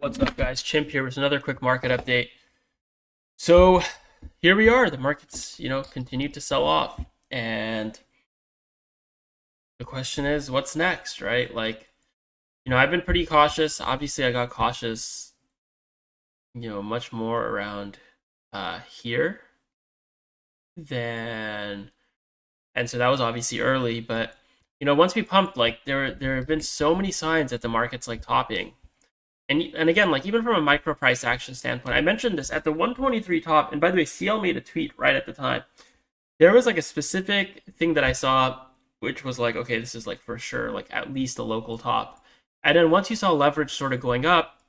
What's up, guys? Chimp here with another quick market update. So here we are. The markets, continue to sell off, and the question is, what's next, right? I've been pretty cautious. Obviously, I got cautious, much more around here than, and so that was obviously early. But once we pumped, like there have been so many signs that the market's like topping. And again, like even from a micro price action standpoint, I mentioned this at the 123 top. And by the way, CL made a tweet right at the time. There was like a specific thing that I saw, which was like, okay, this is like for sure, like at least a local top. And then once you saw leverage sort of going up,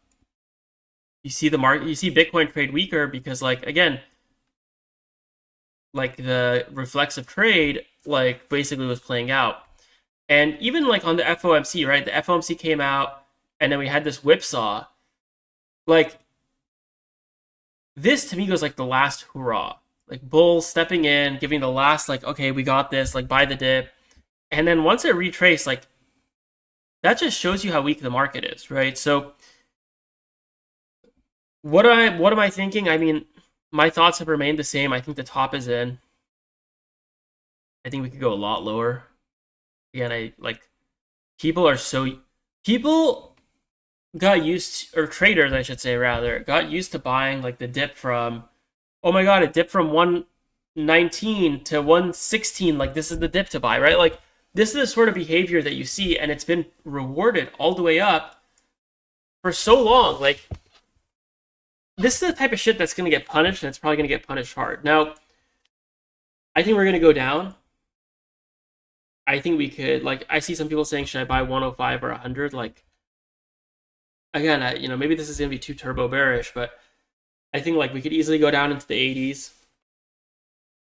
you see the market, you see Bitcoin trade weaker because, like, again, like the reflexive trade, like basically was playing out. And even like on the FOMC, right? The FOMC came out, and then we had this whipsaw. Like, this to me goes like the last hurrah. Like bulls stepping in, giving the last, like, okay, we got this, like buy the dip. And then once it retraced, like that just shows you how weak the market is, right? So what am I thinking? I mean, my thoughts have remained the same. I think the top is in. I think we could go a lot lower. Again, I like people got used, or traders I should say rather, got used to buying like the dip from, oh my god, it dipped from 119 to 116, like this is the dip to buy, right? Like this is the sort of behavior that you see, and it's been rewarded all the way up for so long. Like this is the type of shit that's going to get punished, and it's probably going to get punished hard. Now, I think we're going to go down. I think we could, like, I see some people saying, should I buy 105 or 100? Like, again, maybe this is going to be too turbo bearish, but I think like we could easily go down into the 80s.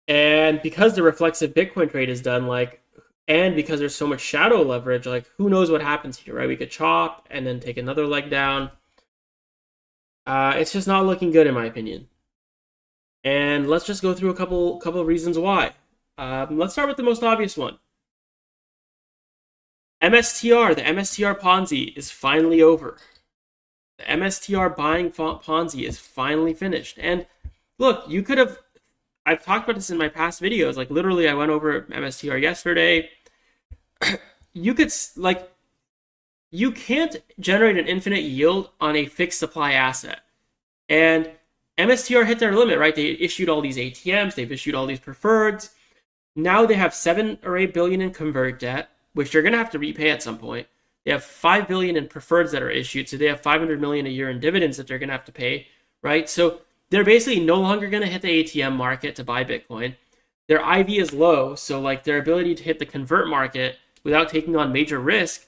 And because the reflexive Bitcoin trade is done, like, and because there's so much shadow leverage, like, who knows what happens here, right? We could chop and then take another leg down. It's just not looking good in my opinion. And let's just go through a couple of reasons why. Let's start with the most obvious one. MSTR, the MSTR Ponzi is finally over. The MSTR buying Ponzi is finally finished. And look, you could have, I've talked about this in my past videos. Like literally, I went over MSTR yesterday. You could, like, you can't generate an infinite yield on a fixed supply asset. And MSTR hit their limit, right? They issued all these ATMs, they've issued all these preferreds. Now they have 7 or 8 billion in convert debt, which they're going to have to repay at some point. They have 5 billion in preferreds that are issued, so they have 500 million a year in dividends that they're going to have to pay, right? So they're basically no longer going to hit the ATM market to buy Bitcoin. Their IV is low, so like their ability to hit the convert market without taking on major risk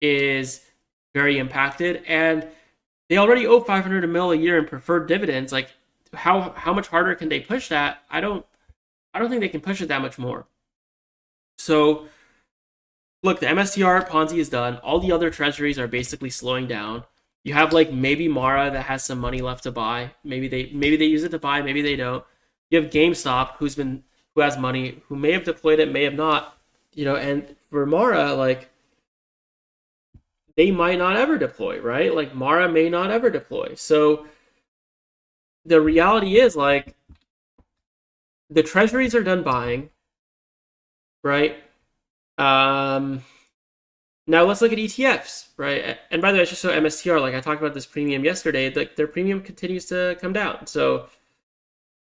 is very impacted, and they already owe 500 mil a year in preferred dividends. Like how much harder can they push that? I don't think they can push it that much more. So look, the MSTR Ponzi is done. All the other treasuries are basically slowing down. You have like maybe Mara that has some money left to buy. Maybe they use it to buy, maybe they don't. You have GameStop who has money, who may have deployed it, may have not. And for Mara, like they might not ever deploy, right? Like Mara may not ever deploy. So the reality is, like, the treasuries are done buying, right? Now let's look at ETFs, right? And by the way, I just show MSTR. Like I talked about this premium yesterday. Like their premium continues to come down. So,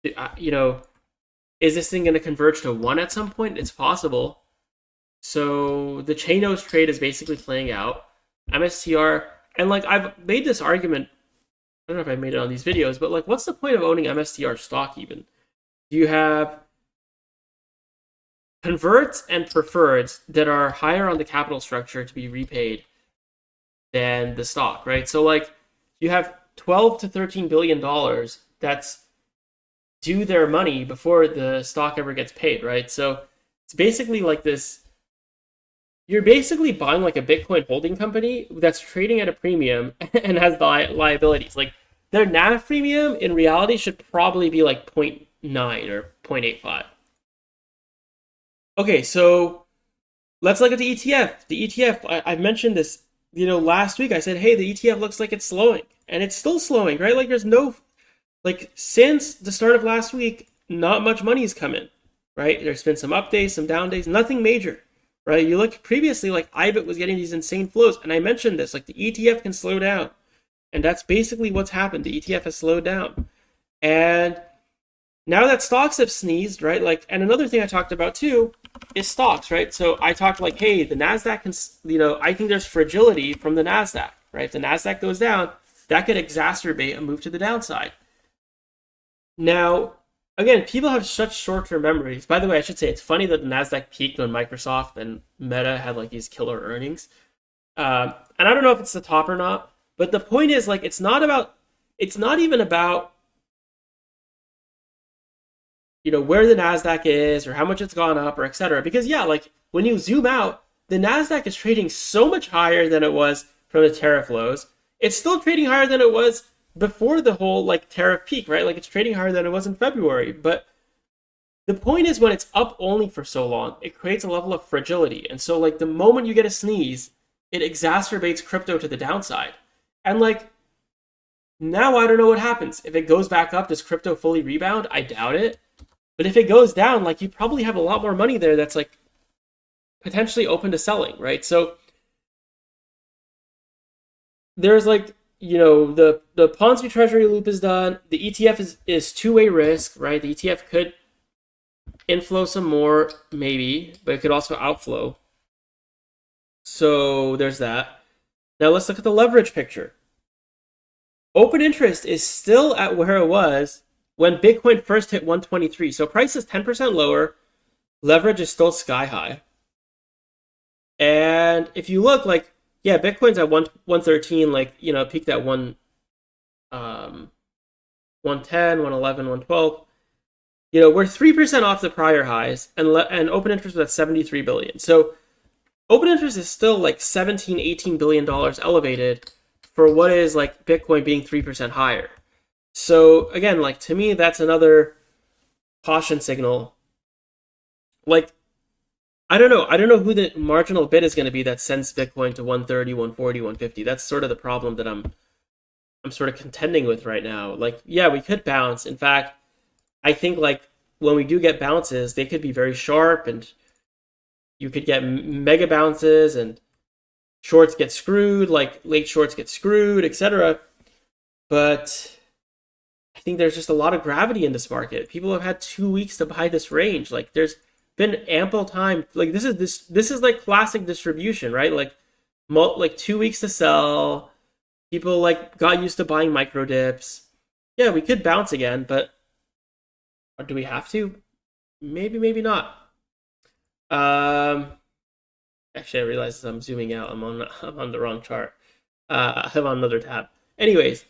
is this thing going to converge to 1 at some point? It's possible. So the Chanos trade is basically playing out. MSTR, and like I've made this argument. I don't know if I made it on these videos, but like, what's the point of owning MSTR stock even? You have converts and preferreds that are higher on the capital structure to be repaid than the stock, right? So like you have 12 to 13 billion dollars that's due their money before the stock ever gets paid, right? So it's basically like this, you're basically buying like a Bitcoin holding company that's trading at a premium and has liabilities. Like their NAV premium in reality should probably be like 0.9 or 0.85. Okay, so let's look at the ETF. The ETF, I've mentioned this last week I said, hey, the ETF looks like it's slowing, and it's still slowing, right? Like there's no, like since the start of last week, not much money has come in, right? There's been some up days, some down days, nothing major, right? You look previously, like IBIT was getting these insane flows, and I mentioned this, like the ETF can slow down, and that's basically what's happened. The ETF has slowed down, and now that stocks have sneezed, right? Like, and another thing I talked about too is stocks, right? So I talked like, hey, the Nasdaq can, I think there's fragility from the Nasdaq, right? If the Nasdaq goes down, that could exacerbate a move to the downside. Now, again, people have such short-term memories. By the way, I should say it's funny that the Nasdaq peaked when Microsoft and Meta had like these killer earnings. And I don't know if it's the top or not, but the point is like it's not even about where the Nasdaq is or how much it's gone up or etc. Because yeah, like when you zoom out, the Nasdaq is trading so much higher than it was from the tariff lows. It's still trading higher than it was before the whole like tariff peak, right? Like it's trading higher than it was in February. But the point is when it's up only for so long, it creates a level of fragility. And so like the moment you get a sneeze, it exacerbates crypto to the downside. And like now I don't know what happens. If it goes back up, does crypto fully rebound? I doubt it. But if it goes down, like you probably have a lot more money there that's like potentially open to selling, right? So there's like, the Ponzi treasury loop is done. The ETF is two-way risk, right? The ETF could inflow some more, maybe, but it could also outflow. So there's that. Now let's look at the leverage picture. Open interest is still at where it was when Bitcoin first hit 123. So price is 10% lower. Leverage is still sky high. And if you look, like, yeah, Bitcoin's at 113, like, peaked at 110, 111, 112. We're 3% off the prior highs, and open interest was at 73 billion. So open interest is still like 17, 18 billion dollars elevated for what is like Bitcoin being 3% higher. So again, like to me, that's another caution signal. Like, I don't know who the marginal bid is going to be that sends Bitcoin to 130, 140, 150. That's sort of the problem that I'm sort of contending with right now. Like, yeah, we could bounce. In fact, I think like when we do get bounces, they could be very sharp, and you could get mega bounces, and shorts get screwed, like late shorts get screwed, etc. But I think there's just a lot of gravity in this market. People have had 2 weeks to buy this range. Like there's been ample time. Like this is like classic distribution, right? Like 2 weeks to sell. People like got used to buying micro dips. Yeah, we could bounce again, but do we have to? Maybe not. Actually, I realized I'm zooming out. I'm on the wrong chart. I'm on another tab. Anyways,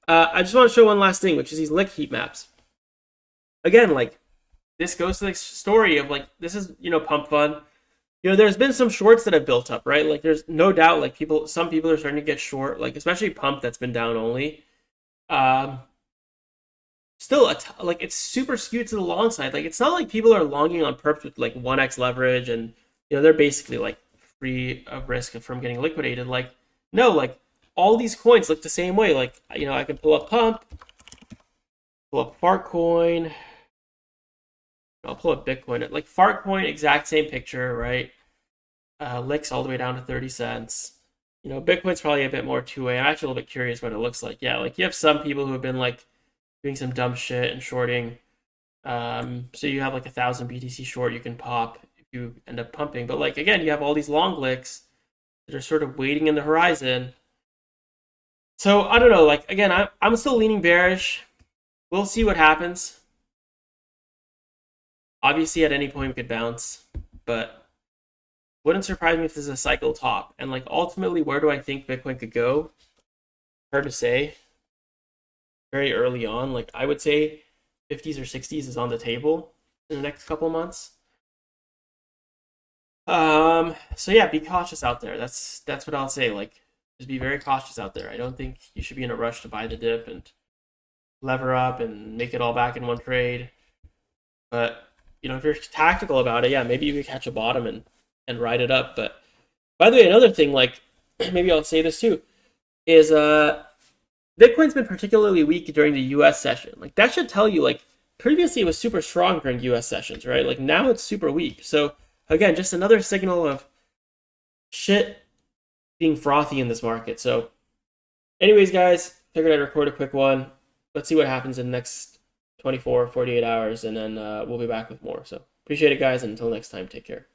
I just want to show one last thing, which is these lick heat maps. Again, like this goes to the story of like this is pump fun. There's been some shorts that have built up, right? Like there's no doubt like some people are starting to get short, like especially pump that's been down only. Still like it's super skewed to the long side. Like it's not like people are longing on perps with like 1x leverage and they're basically like free of risk from getting liquidated. Like no, like all these coins look the same way. Like I can pull up pump, pull up Fartcoin, I'll pull up Bitcoin. Like Fartcoin, exact same picture, right? Licks all the way down to 30 cents. Bitcoin's probably a bit more two-way. I'm actually a little bit curious what it looks like. Yeah, like you have some people who have been like doing some dumb shit and shorting. So you have like 1,000 BTC short you can pop if you end up pumping. But like again, you have all these long licks that are sort of waiting in the horizon. So I don't know. Like again, I'm still leaning bearish. We'll see what happens. Obviously, at any point we could bounce, but wouldn't surprise me if this is a cycle top. And like ultimately, where do I think Bitcoin could go? Hard to say. Very early on, like I would say 50s or 60s is on the table in the next couple months. So yeah, be cautious out there. That's what I'll say. Like just be very cautious out there. I don't think you should be in a rush to buy the dip and lever up and make it all back in one trade. But if you're tactical about it, yeah, maybe you could catch a bottom and ride it up. But by the way, another thing, like maybe I'll say this too, is Bitcoin's been particularly weak during the US session. Like that should tell you, like previously it was super strong during US sessions, right? Like now it's super weak. So again, just another signal of shit being frothy in this market. So anyways, guys, figured I'd record a quick one. Let's see what happens in the next 24, 48 hours, and then we'll be back with more. So appreciate it, guys, and until next time, take care.